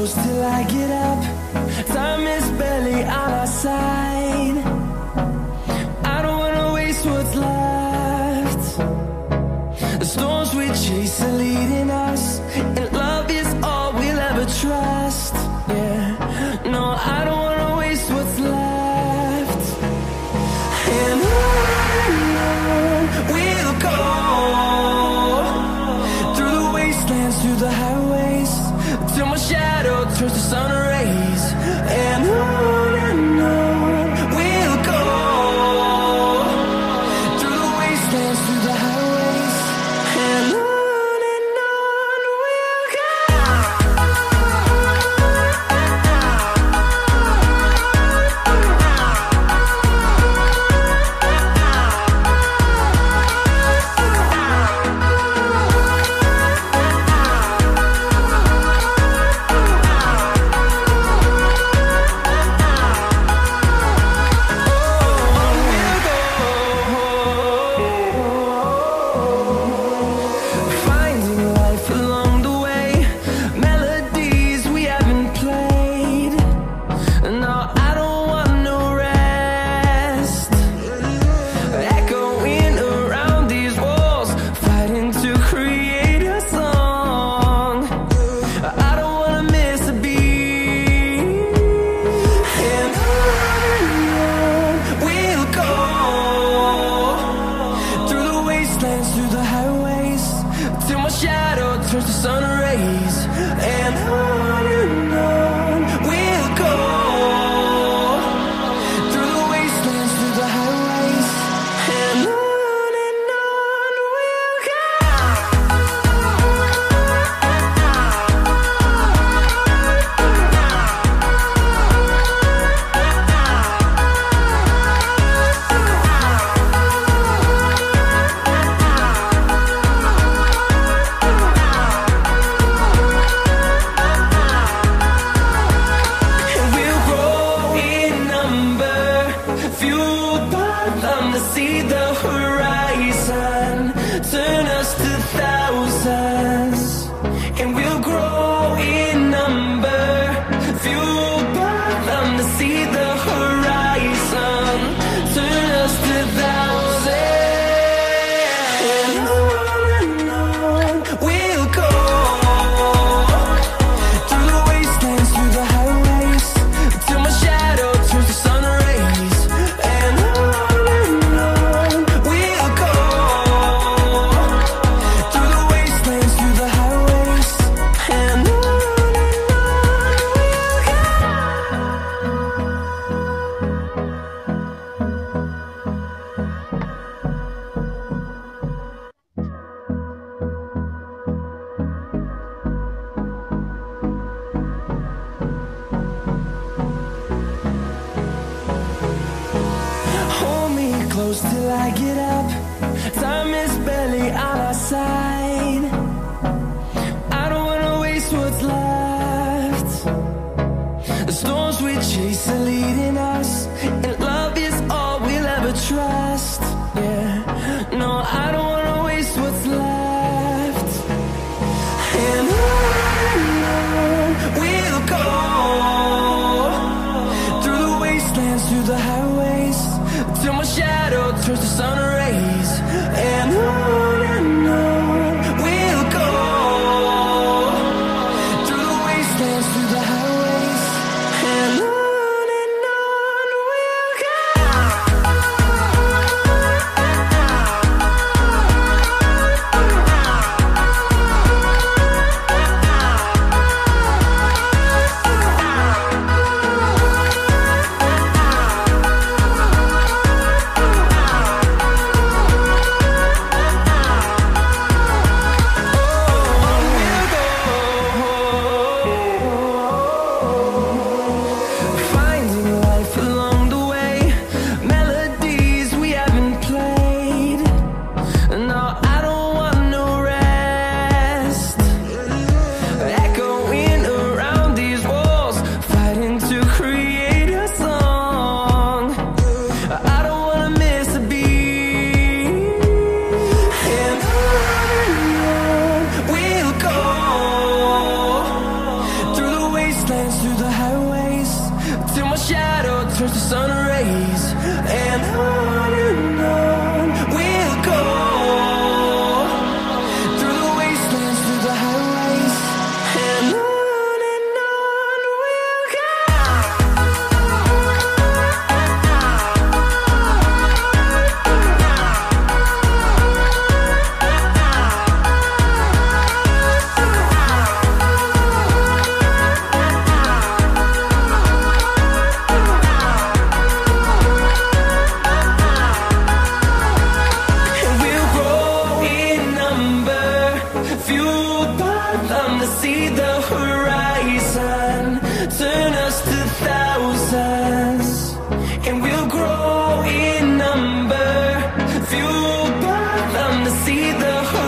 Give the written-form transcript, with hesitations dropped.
close till I get up. Time is barely on our side. I don't wanna waste what's left. The storms we chase are leading us, and love is all we'll ever trust. Yeah, no, I don't wanna waste what's left. And on we'll go, through the wastelands, through the highways, till my shadow turns to sun rays. And on we'll go, through the wastelands, through the highways, and on we'll go. Finding life along the way, melodies we haven't played. No, I don't want no rest. Echoing around these walls, fighting to create a song. I don't wanna miss a beat. And on we'll go, through the wastelands, through the highways, till my shadow turns to sun rays. And on we'll go, through the wastelands, through the highways, and on we'll go. And we'll grow in number, fueled by them to see the horizon, turn us to thousands. And we'll grow in number, fueled by them to see the horizon, turn us to thousands. And on we'll go, through the wastelands, through the highways, till my shadow turns to sun rays. And on we'll go, through the wastelands, through the highways, and on we'll go. Hold me close till I get up. Time is barely on our side. I don't wanna waste what's left. The storms we chase are leading us, and love is all we'll ever trust. Yeah, no, I don't wanna waste what's left. And on we'll go, through the wastelands, through the highways, till my shadow turns to sun rays. And on we'll go, through the wastelands, through the highways, and on we'll go. till my shadow turns to sun rays. And on we'll go, through the wastelands, through the highways. And on we'll go. And we'll grow in number, fueled by them to see the horizon, turn us to thousands. And we'll grow in number, fueled by them to see the horizon.